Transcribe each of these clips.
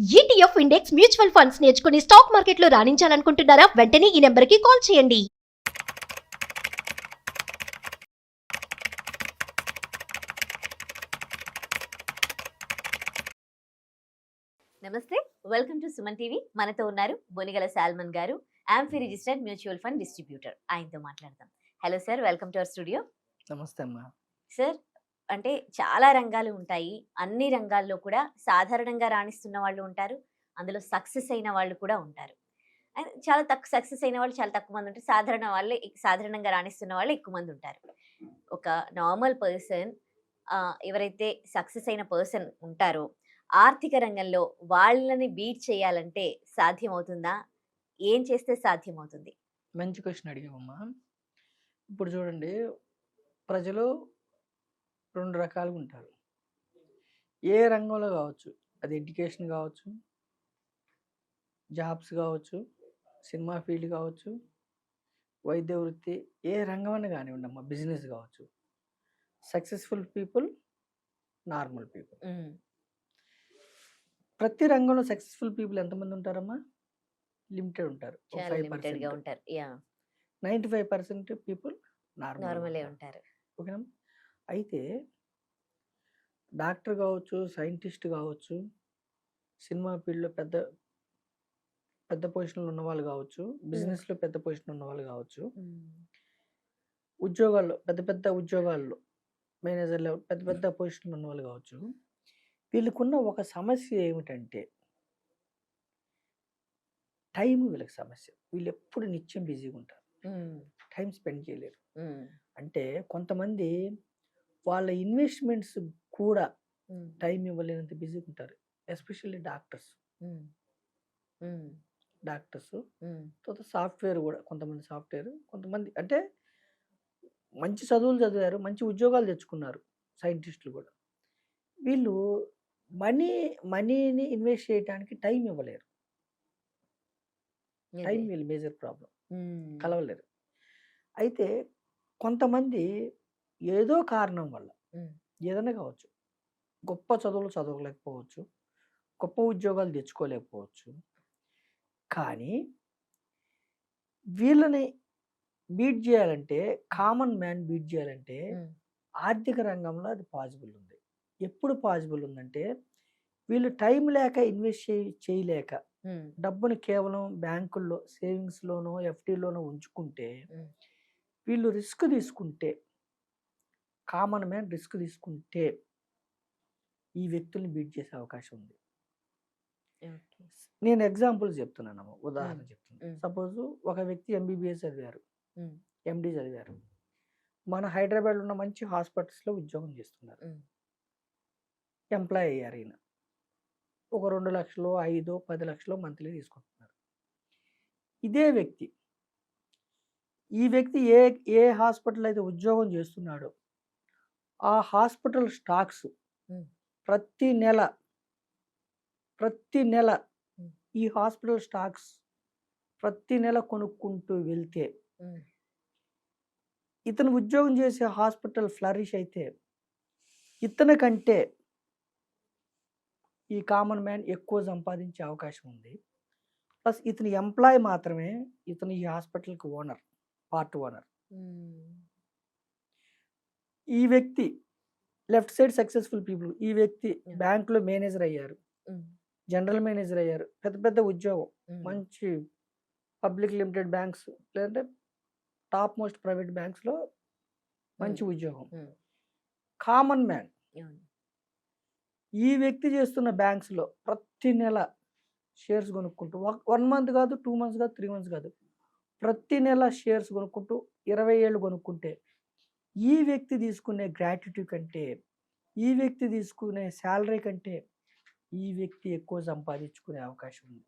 ETF index mutual funds నేర్చుకుని stock మార్కెట్లో రాణించాలనుకుంటున్నారా? వెంటనే ఈ నెంబర్కి కాల్ చేయండి. నమస్తే, వెల్కమ్ టు సుమన్ టీవీ. మనతో ఉన్నారు బొనిగల సాల్మన్ గారు, amphi registered mutual fund distributor. ఆయనతో మాట్లాడదాం. Hello sir, welcome to our studio. నమస్తే అమ్మా. సార్, అంటే చాలా రంగాలు ఉంటాయి. అన్ని రంగాల్లో కూడా సాధారణంగా రాణిస్తున్న వాళ్ళు ఉంటారు, అందులో సక్సెస్ అయిన వాళ్ళు కూడా ఉంటారు. చాలా తక్కువ సక్సెస్ అయిన వాళ్ళు చాలా తక్కువ మంది ఉంటారు. సాధారణంగా రాణిస్తున్న వాళ్ళు ఎక్కువ మంది ఉంటారు. ఒక నార్మల్ పర్సన్, ఎవరైతే సక్సెస్ అయిన పర్సన్ ఉంటారో ఆర్థిక రంగంలో వాళ్ళని బీట్ చేయాలంటే సాధ్యమవుతుందా? ఏం చేస్తే సాధ్యమవుతుంది? మంచి క్వశ్చన్ అడిగామమ్మా. ఇప్పుడు చూడండి, ప్రజలు రెండు రకాలుగా ఉంటారు. ఏ రంగంలో కావచ్చు, అది ఎడ్యుకేషన్ కావచ్చు, జాబ్స్ కావచ్చు, సినిమా ఫీల్డ్ కావచ్చు, వైద్య వృత్తి, ఏ రంగం అన్నా కానివ్వండి అమ్మా, బిజినెస్ కావచ్చు. Successful people, normal people. ప్రతి రంగంలో సక్సెస్ఫుల్ పీపుల్ ఎంతమంది ఉంటారమ్మా? లిమిటెడ్ ఉంటారు. 95% పీపుల్ నార్మలే ఉంటారు. ఓకేనా? అయితే డాక్టర్ కావచ్చు, సైంటిస్ట్ కావచ్చు, సినిమా ఫీల్డ్లో పెద్ద పెద్ద పొజిషన్లో ఉన్న వాళ్ళు కావచ్చు, బిజినెస్లో పెద్ద పొజిషన్ ఉన్న వాళ్ళు కావచ్చు, ఉద్యోగాల్లో పెద్ద ఉద్యోగాల్లో మేనేజర్ లెవెల్ పెద్ద పొజిషన్లో ఉన్న వాళ్ళు కావచ్చు. వీళ్ళకున్న ఒక సమస్య ఏమిటంటే టైం. వీళ్ళకి సమస్య, వీళ్ళు ఎప్పుడు నిత్యం బిజీగా ఉంటారు, టైం స్పెండ్ చేయలేరు. అంటే కొంతమంది వాళ్ళ ఇన్వెస్ట్మెంట్స్ కూడా టైం ఇవ్వలేనంత బిజీగా ఉంటారు. ఎస్పెషల్లీ డాక్టర్స్, తర్వాత సాఫ్ట్వేర్ కూడా. కొంతమంది సాఫ్ట్వేర్, కొంతమంది అంటే మంచి చదువులు చదివారు, మంచి ఉద్యోగాలు తెచ్చుకున్నారు, సైంటిస్టులు కూడా. వీళ్ళు మనీని ఇన్వెస్ట్ చేయడానికి టైం ఇవ్వలేరు. టైం వీళ్ళు మేజర్ ప్రాబ్లం, కలవలేరు. అయితే కొంతమంది ఏదో కారణం వల్ల, ఏదైనా కావచ్చు, గొప్ప చదువులు చదవలేకపోవచ్చు, గొప్ప ఉద్యోగాలు తెచ్చుకోలేకపోవచ్చు. కానీ వీళ్ళని బీట్ చేయాలంటే, కామన్ మ్యాన్ బీట్ చేయాలంటే ఆర్థిక రంగంలో అది పాసిబుల్ ఉంది. ఎప్పుడు పాసిబుల్ ఉందంటే, వీళ్ళు టైం లేక ఇన్వెస్ట్ చేయలేక డబ్బుని కేవలం బ్యాంకుల్లో సేవింగ్స్లోనో ఎఫ్డీలోనో ఉంచుకుంటే, వీళ్ళు రిస్క్ తీసుకుంటే, కామన్ మ్యాన్ రిస్క్ తీసుకుంటే ఈ వ్యక్తుల్ని బీట్ చేసే అవకాశం ఉంది. నేను ఎగ్జాంపుల్స్ చెప్తున్నాను, ఉదాహరణ చెప్తున్నాను. సపోజ్ ఒక వ్యక్తి ఎంబీబీఎస్ చదివారు, ఎండి చదివారు, మన హైదరాబాద్లో ఉన్న మంచి హాస్పిటల్స్లో ఉద్యోగం చేస్తున్నారు, ఎంప్లాయ్ అయ్యారు. ఈయన ఒక 2 లక్షలు, 5, 10 లక్షలు మంత్లీ తీసుకుంటున్నారు. ఇదే వ్యక్తి, ఈ వ్యక్తి ఏ హాస్పిటల్ అయితే ఉద్యోగం చేస్తున్నాడో ఆ హాస్పిటల్ స్టాక్స్ ప్రతి నెల ఈ హాస్పిటల్ స్టాక్స్ ప్రతి నెల కొనుక్కుంటూ వెళ్తే, ఇతను ఉద్యోగం చేసే హాస్పిటల్ ఫ్లరిష్ అయితే ఇతని కంటే ఈ కామన్ మ్యాన్ ఎక్కువ సంపాదించే అవకాశం ఉంది. ప్లస్ ఇతని ఎంప్లాయ్ మాత్రమే, ఇతను ఈ హాస్పిటల్కి ఓనర్, పార్ట్ ఓనర్. ఈ వ్యక్తి లెఫ్ట్ సైడ్ సక్సెస్ఫుల్ పీపుల్, ఈ వ్యక్తి బ్యాంకులో మేనేజర్ అయ్యారు, జనరల్ మేనేజర్ అయ్యారు, పెద్ద ఉద్యోగం, మంచి పబ్లిక్ లిమిటెడ్ బ్యాంక్స్ లేదంటే టాప్ మోస్ట్ ప్రైవేట్ బ్యాంక్స్లో మంచి ఉద్యోగం. కామన్ మ్యాన్ ఈ వ్యక్తి చేస్తున్న బ్యాంక్స్లో ప్రతి నెల షేర్స్ కొనుక్కుంటూ, 1 మంత్ కాదు, 2 మంత్స్ కాదు, 3 మంత్స్ కాదు, ప్రతి నెల షేర్స్ కొనుక్కుంటూ 20 ఏళ్ళు కొనుక్కుంటే, ఈ వ్యక్తి తీసుకునే గ్రాట్యుటీ కంటే, ఈ వ్యక్తి తీసుకునే శాలరీ కంటే ఈ వ్యక్తి ఎక్కువ సంపాదించుకునే అవకాశం ఉంది.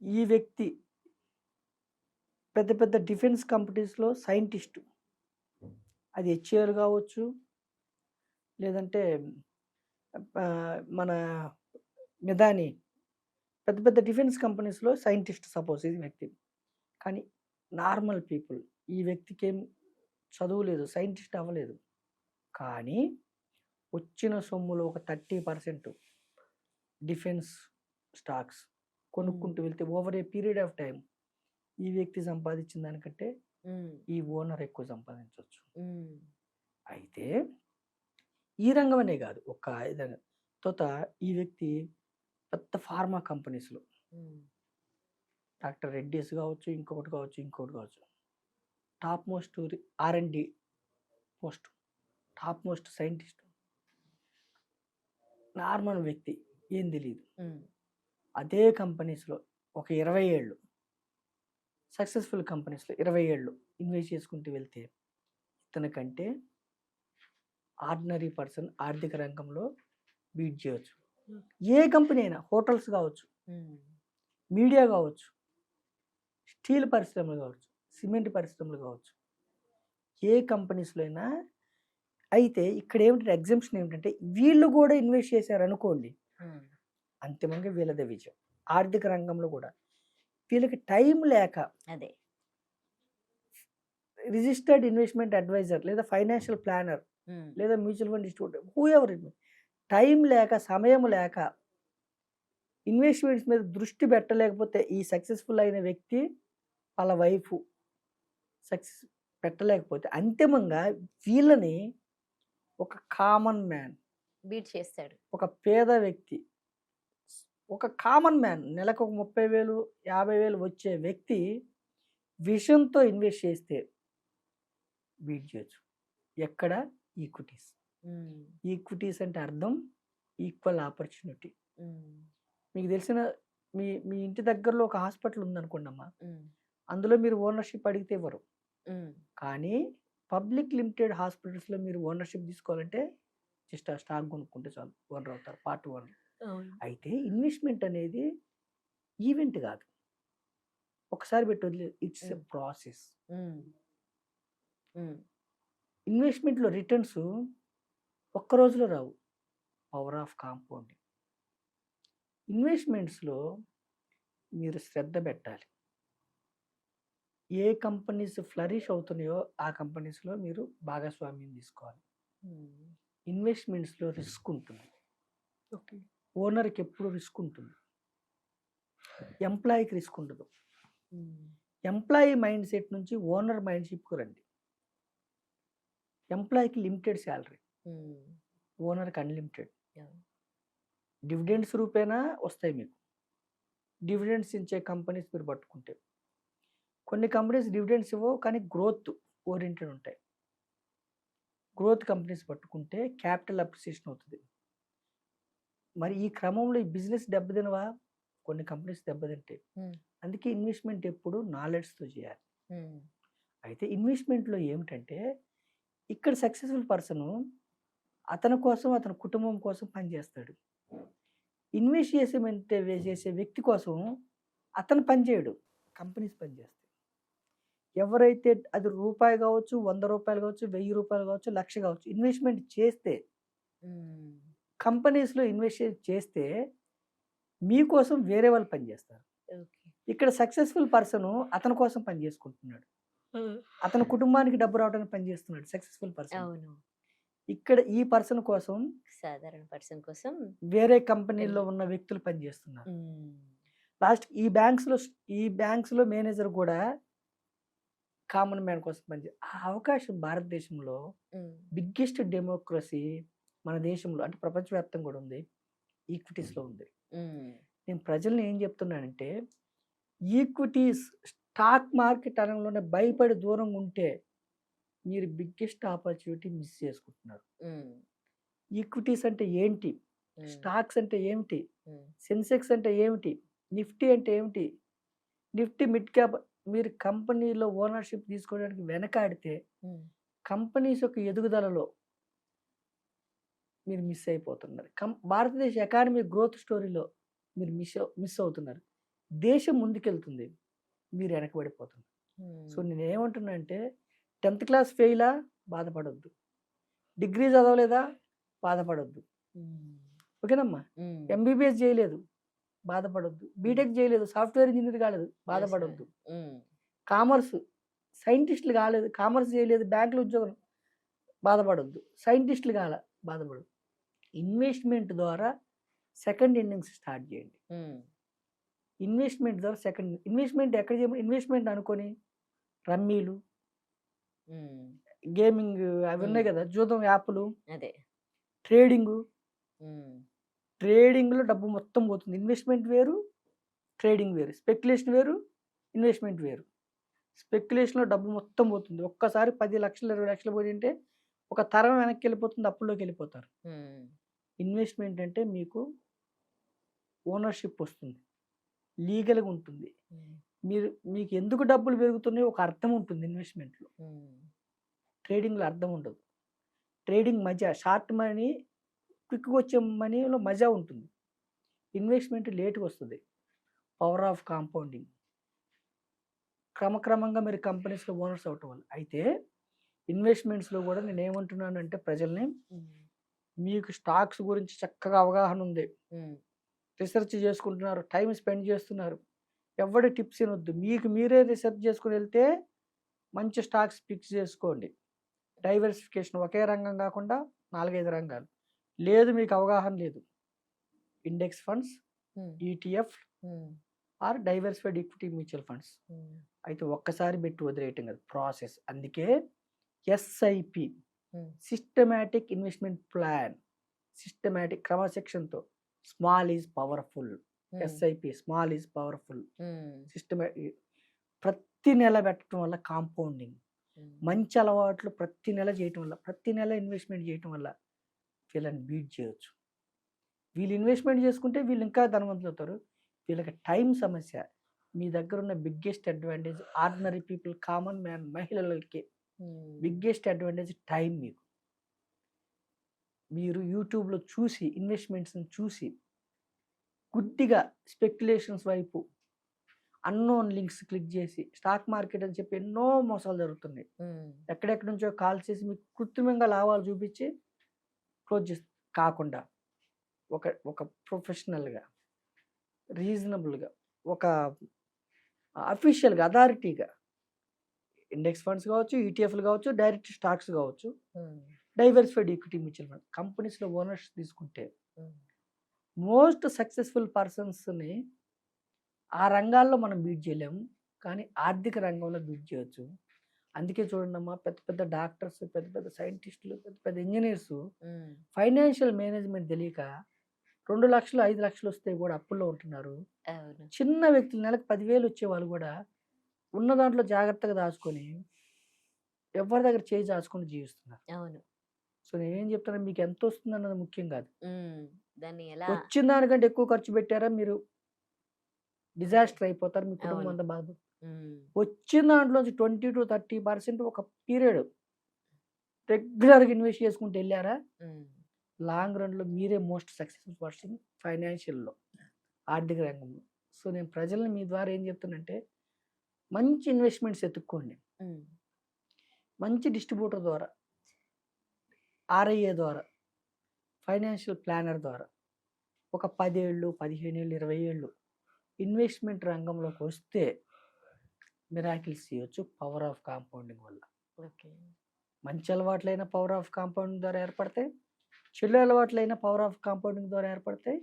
ఈ వ్యక్తి పెద్ద డిఫెన్స్ కంపెనీస్లో సైంటిస్టు, అది హెచ్ఏఎల్ కావచ్చు, లేదంటే మన మిదాని, పెద్ద డిఫెన్స్ కంపెనీస్లో సైంటిస్ట్ సపోజ్ ఇది వ్యక్తి. కానీ నార్మల్ పీపుల్, ఈ వ్యక్తికి ఏం చదువు లేదు, సైంటిస్ట్ అవ్వలేదు, కానీ వచ్చిన సొమ్ములో ఒక 30% డిఫెన్స్ స్టాక్స్ కొనుక్కుంటూ వెళ్తే over a period of time ఈ వ్యక్తి సంపాదించిన దానికంటే ఈ ఓనర్ ఎక్కువ సంపాదించవచ్చు. అయితే ఈ రంగం అనే కాదు, ఒక విధంగా తర్వాత ఈ వ్యక్తి పెద్ద ఫార్మా కంపెనీస్లో డాక్టర్ రెడ్డీస్ కావచ్చు, ఇంకొకటి కావచ్చు, top most R&D post, top most scientist, normal వ్యక్తి ఏం తెలియదు. అదే కంపెనీస్లో ఒక 20 ఏళ్ళు సక్సెస్ఫుల్ కంపెనీస్లో 20 ఏళ్ళు ఇన్వెస్ట్ చేసుకుంటూ వెళ్తే ఇతనికంటే ఆర్డినరీ పర్సన్ ఆర్థిక రంగంలో బీట్ చేయవచ్చు. ఏ కంపెనీ అయినా, హోటల్స్ కావచ్చు, మీడియా కావచ్చు, స్టీల్ పరిశ్రమలు కావచ్చు, సిమెంట్ పరిశ్రమలు కావచ్చు, ఏ కంపెనీస్లో అయినా. అయితే ఇక్కడ ఏమిటంటే ఎగ్జామ్షన్ ఏమిటంటే వీళ్ళు కూడా ఇన్వెస్ట్ చేశారు అనుకోండి, అంతిమంగా వీళ్ళదే విజయం. ఆర్థిక రంగంలో కూడా వీళ్ళకి టైం లేక అదే రిజిస్టర్డ్ ఇన్వెస్ట్మెంట్ అడ్వైజర్ లేదా ఫైనాన్షియల్ ప్లానర్ లేదా mutual fund distributor who ever time లేక, సమయం లేక ఇన్వెస్ట్మెంట్స్ మీద దృష్టి పెట్టలేకపోతే ఈ సక్సెస్ఫుల్ అయిన వ్యక్తి వాళ్ళ వైఫ్ సక్సెస్ పెట్టలేకపోతే అంతిమంగా వీళ్ళని ఒక కామన్ మ్యాన్ బీట్ చేస్తాడు. ఒక పేద వ్యక్తి, ఒక కామన్ మ్యాన్ నెలకు ఒక 30,000 50,000 వచ్చే వ్యక్తి విషయంతో ఇన్వెస్ట్ చేస్తే బీట్ చేయొచ్చు. ఎక్కడ? ఈక్విటీస్. ఈక్విటీస్ అంటే అర్థం ఈక్వల్ ఆపర్చునిటీ. మీకు తెలిసిన మీ ఇంటి దగ్గరలో ఒక హాస్పిటల్ ఉందనుకోండి అమ్మా, అందులో మీరు ఓనర్షిప్ అడిగితే ఇవ్వరు. కానీ పబ్లిక్ లిమిటెడ్ హాస్పిటల్స్లో మీరు ఓనర్షిప్ తీసుకోవాలంటే జస్ట్ ఆ స్టాక్ కొనుక్కుంటే చాలు, ఓనర్ అవుతారు, పార్ట్ ఓనర్. అయితే ఇన్వెస్ట్మెంట్ అనేది ఈవెంట్ కాదు, ఒకసారి పెట్టి వదిలేదు, ఇట్స్ ఎ ప్రాసెస్. ఇన్వెస్ట్మెంట్లో రిటర్న్స్ ఒక్క రోజులో రావు, పవర్ ఆఫ్ కాంపౌండింగ్. ఇన్వెస్ట్మెంట్స్లో మీరు శ్రద్ధ పెట్టాలి. ఏ కంపెనీస్ ఫ్లరిష్ అవుతున్నాయో ఆ కంపెనీస్లో మీరు భాగస్వామ్యం తీసుకోవాలి. ఇన్వెస్ట్మెంట్స్లో రిస్క్ ఉంటుంది, ఓనర్కి ఎప్పుడు రిస్క్ ఉంటుంది, ఎంప్లాయీకి రిస్క్ ఉండదు. ఎంప్లాయీ మైండ్ సెట్ నుంచి ఓనర్ మైండ్ సెట్కు రండి. ఎంప్లాయీకి లిమిటెడ్ శాలరీ, ఓనర్కి అన్లిమిటెడ్. డివిడెండ్స్ రూపేనా వస్తాయి మీకు. డివిడెండ్స్ ఇచ్చే కంపెనీస్ మీరు పట్టుకుంటే, కొన్ని కంపెనీస్ డివిడెండ్స్ ఇవ్వవు కానీ గ్రోత్ ఓరియంటెడ్ ఉంటాయి. గ్రోత్ కంపెనీస్ పట్టుకుంటే క్యాపిటల్ అప్రిసియేషన్ అవుతుంది. మరి ఈ క్రమంలో ఈ బిజినెస్ దెబ్బతినవా? కొన్ని కంపెనీస్ దెబ్బతింటాయి. అందుకే ఇన్వెస్ట్మెంట్ ఎప్పుడు నాలెడ్జ్తో చేయాలి. అయితే ఇన్వెస్ట్మెంట్లో ఏమిటంటే ఇక్కడ సక్సెస్ఫుల్ పర్సన్ అతని కోసం, అతని కుటుంబం కోసం పనిచేస్తాడు. ఇన్వెస్ట్ చేసే వ్యక్తి కోసం అతను పనిచేయడు, కంపెనీస్ పనిచేస్తాయి. ఎవరైతే అది రూపాయి కావచ్చు, 100 రూపాయలు కావచ్చు, 1000 రూపాయలు కావచ్చు, 1,00,000 కావచ్చు, ఇన్వెస్ట్మెంట్ చేస్తే, కంపెనీస్లో ఇన్వెస్ట్ చేస్తే మీకోసం వేరే వాళ్ళు పనిచేస్తారు. ఇక్కడ సక్సెస్ఫుల్ పర్సన్ అతని కోసం పని చేసుకుంటున్నాడు, అతని కుటుంబానికి డబ్బు రావడానికి పనిచేస్తున్నాడు సక్సెస్ఫుల్ పర్సన్. ఇక్కడ ఈ పర్సన్ కోసం, సాధారణ పర్సన్ కోసం వేరే కంపెనీలో ఉన్న వ్యక్తులు పనిచేస్తున్నారు. లాస్ట్ ఈ బ్యాంక్స్లో మేనేజర్ కూడా కామన్ మ్యాన్ కోసం పనిచేస్తారు. ఆ అవకాశం భారతదేశంలో బిగ్గెస్ట్ డెమోక్రసీ మన దేశంలో, అంటే ప్రపంచవ్యాప్తంగా కూడా ఉంది, ఈక్విటీస్లో ఉంది. నేను ప్రజల్ని ఏం చెప్తున్నానంటే, ఈక్విటీస్ స్టాక్ మార్కెట్ రంగంలోనే భయపడి దూరంగా ఉంటే మీరు బిగ్గెస్ట్ ఆపర్చునిటీ మిస్ చేసుకుంటున్నారు. ఈక్విటీస్ అంటే ఏంటి, స్టాక్స్ అంటే ఏమిటి, సెన్సెక్స్ అంటే ఏమిటి, నిఫ్టీ అంటే ఏమిటి, నిఫ్టీ మిడ్ క్యాప్, మీరు కంపెనీలో ఓనర్షిప్ తీసుకోవడానికి వెనకాడితే కంపెనీస్ యొక్క ఎదుగుదలలో మీరు మిస్ అయిపోతున్నారు. భారతదేశ ఎకానమీ గ్రోత్ స్టోరీలో మీరు మిస్ అవుతున్నారు. దేశం ముందుకెళ్తుంది, మీరు వెనకబడిపోతున్నారు. సో నేను ఏమంటున్నా అంటే, 10th క్లాస్ ఫెయిలా బాధపడొద్దు, డిగ్రీ చదవలేదా బాధపడొద్దు, ఓకేనమ్మా, ఎంబీబీఎస్ చేయలేదు బాధపడొద్దు, బీటెక్ చేయలేదు, సాఫ్ట్వేర్ ఇంజనీర్ కాలేదు బాధపడొద్దు, కామర్స్ సైంటిస్టులు కాలేదు, కామర్స్ చేయలేదు, బ్యాంకులో ఉద్యోగం బాధపడొద్దు, సైంటిస్టులు కాల బాధపడద్దు. ఇన్వెస్ట్మెంట్ ద్వారా సెకండ్ ఇన్నింగ్స్ స్టార్ట్ చేయండి. ఇన్వెస్ట్మెంట్ ద్వారా సెకండ్ ఇన్వెస్ట్మెంట్ ఎక్కడ చేయమని ఇన్వెస్ట్మెంట్ అనుకొని రమ్మీలు, గేమింగ్ అవి ఉన్నాయి కదా, జూదం యాప్లు, అదే ట్రేడింగ్లో డబ్బు మొత్తం పోతుంది. ఇన్వెస్ట్మెంట్ వేరు, ట్రేడింగ్ వేరు. స్పెక్యులేషన్ వేరు, ఇన్వెస్ట్మెంట్ వేరు. స్పెక్యులేషన్లో డబ్బు మొత్తం పోతుంది. ఒక్కసారి 10 లక్షలు 20 లక్షలు పోయింటే ఒక తరం వెనక్కి వెళ్ళిపోతుంది, అప్పుల్లోకి వెళ్ళిపోతారు. ఇన్వెస్ట్మెంట్ అంటే మీకు ఓనర్షిప్ వస్తుంది, లీగల్గా ఉంటుంది. మీకు ఎందుకు డబ్బులు పెరుగుతున్నాయో ఒక అర్థం ఉంటుంది ఇన్వెస్ట్మెంట్లో. ట్రేడింగ్లో అర్థం ఉండదు. ట్రేడింగ్ మజా, షార్ట్ మనీ, క్విక్గా వచ్చే మనీలో మజా ఉంటుంది. ఇన్వెస్ట్మెంట్ లేట్గా వస్తుంది. పవర్ ఆఫ్ కాంపౌండింగ్, క్రమక్రమంగా మీరు కంపెనీస్లో ఓనర్స్ అవటం వల్ల. అయితే ఇన్వెస్ట్మెంట్స్లో కూడా నేను ఏమంటున్నాను అంటే ప్రజల్ని, మీకు స్టాక్స్ గురించి చక్కగా అవగాహన ఉంది, రీసెర్చ్ చేసుకుంటున్నారు, టైం స్పెండ్ చేస్తున్నారు, ఎవరి టిప్స్ వినొద్దు, మీకు మీరే రీసెర్చ్ చేసుకుని వెళ్తే మంచి స్టాక్స్ ఫిక్స్ చేసుకోండి. డైవర్సిఫికేషన్, ఒకే రంగం కాకుండా 4-5 రంగాలు. లేదు మీకు అవగాహన లేదు, index funds, ETF or diversified equity mutual funds. అయితే ఒక్కసారి పెట్టి వదిలేయటం కదా ప్రాసెస్. అందుకే SIP, systematic investment plan, systematic క్రమశిక్షణతో. Small is powerful. SIP, small is powerful. Systematic ప్రతి నెల పెట్టడం వల్ల కాంపౌండింగ్, మంచి అలవాట్లు ప్రతి నెల చేయటం వల్ల, ప్రతి నెల ఇన్వెస్ట్మెంట్ చేయటం వల్ల వీళ్ళని బీట్ చేయొచ్చు. వీళ్ళు ఇన్వెస్ట్మెంట్ చేసుకుంటే వీళ్ళు ఇంకా ధనవంతులు అవుతారు. వీళ్ళకి టైం సమస్య. మీ దగ్గర ఉన్న biggest advantage ordinary people, common man, మహిళలకి బిగ్గెస్ట్ అడ్వాంటేజ్ టైం. మీరు యూట్యూబ్లో చూసి ఇన్వెస్ట్మెంట్స్ని చూసి గుడ్డిగా స్పెక్యులేషన్స్ వైపు అన్నోన్ లింక్స్ క్లిక్ చేసి స్టాక్ మార్కెట్ అని చెప్పి ఎన్నో మోసాలు జరుగుతున్నాయి. ఎక్కడెక్కడి నుంచో కాల్ చేసి మీకు కృత్రిమంగా లాభాలు చూపించి క్లోజ్ చేసి కాకుండా ఒక ప్రొఫెషనల్గా, రీజనబుల్గా, ఒక అఫీషియల్గా, అథారిటీగా ఇండెక్స్ ఫండ్స్ కావచ్చు, ETFలు కావచ్చు, డైరెక్ట్ స్టాక్స్ కావచ్చు, డైవర్సిఫైడ్ ఈక్విటీ మ్యూచువల్ ఫండ్ కంపెనీస్లో ఓనర్స్ తీసుకుంటే మోస్ట్ సక్సెస్ఫుల్ పర్సన్స్ని ఆ రంగాల్లో మనం బీట్ చేయలేము, కానీ ఆర్థిక రంగంలో బీట్ చేయొచ్చు. అందుకే చూడండి అమ్మా, పెద్ద పెద్ద డాక్టర్స్, పెద్ద పెద్ద సైంటిస్టులు, పెద్ద పెద్ద ఇంజనీర్స్ ఫైనాన్షియల్ మేనేజ్మెంట్ తెలియక 2 లక్షలు 5 లక్షలు వస్తే కూడా అప్పుల్లో ఉంటున్నారు. చిన్న వ్యక్తులు నెలకు 10,000 వచ్చే వాళ్ళు కూడా ఉన్న దాంట్లో జాగ్రత్తగా దాచుకొని ఎవరి దగ్గర చేయి దాచుకొని జీవిస్తున్నారు. అవును. సో నేనేం చెప్తాను, మీకు ఎంత వస్తుంది అన్నది ముఖ్యం కాదు. దాన్ని ఎలా వచ్చిన దానికంటే ఎక్కువ ఖర్చు పెట్టారా మీరు డిజాస్టర్ అయిపోతారు, మీ కుటుంబం అంతా బాధ. వచ్చిన దాంట్లోంచి 20 to 30% ఒక పీరియడ్ రెగ్యులర్గా ఇన్వెస్ట్ చేసుకుంటూ వెళ్ళారా, లాంగ్ రన్లో మీరే మోస్ట్ సక్సెస్ఫుల్ పర్సన్ ఫైనాన్షియల్లో, ఆర్థిక రంగంలో. సో నేను ప్రజల్ని మీ ద్వారా ఏం చెప్తానంటే, మంచి ఇన్వెస్ట్మెంట్స్ ఎత్తుక్కోండి. మంచి డిస్ట్రిబ్యూటర్ ద్వారా, RIA ద్వారా, ఫైనాన్షియల్ ప్లానర్ ద్వారా ఒక 10 ఏళ్ళు 15 ఏళ్ళు 20 ఏళ్ళు ఇన్వెస్ట్మెంట్ రంగంలోకి వస్తే మిరాకిల్స్ చేయొచ్చు పవర్ ఆఫ్ కాంపౌండింగ్ వల్ల. మంచి అలవాట్లైన పవర్ ఆఫ్ కాంపౌండింగ్ ద్వారా ఏర్పడతాయి, చెడు అలవాట్లైన పవర్ ఆఫ్ కాంపౌండింగ్ ద్వారా ఏర్పడతాయి.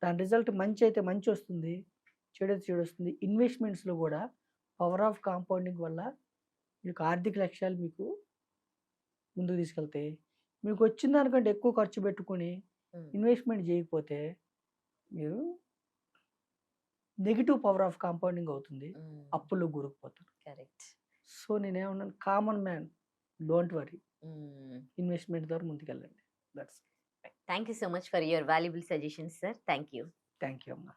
దాని రిజల్ట్ మంచి అయితే మంచి వస్తుంది, చెడు అయితే చెడు వస్తుంది. ఇన్వెస్ట్మెంట్స్లో కూడా పవర్ ఆఫ్ కాంపౌండింగ్ వల్ల మీకు ఆర్థిక లక్ష్యాలు మీకు ముందుకు తీసుకెళ్తాయి. మీకు వచ్చిన దానికంటే ఎక్కువ ఖర్చు పెట్టుకుని ఇన్వెస్ట్మెంట్ చేయకపోతే మీరు నెగిటివ్ పవర్ ఆఫ్ కాంపౌండింగ్ అవుతుంది, అప్పుల్లో గురుకుపోతారు. కరెక్ట్. సో నేనేమన్నాను, common man don't worry, investment ద్వారా ముందుకెళ్ళండి. That's. Thank you so much for your valuable suggestions sir. Thank you అమ్మా.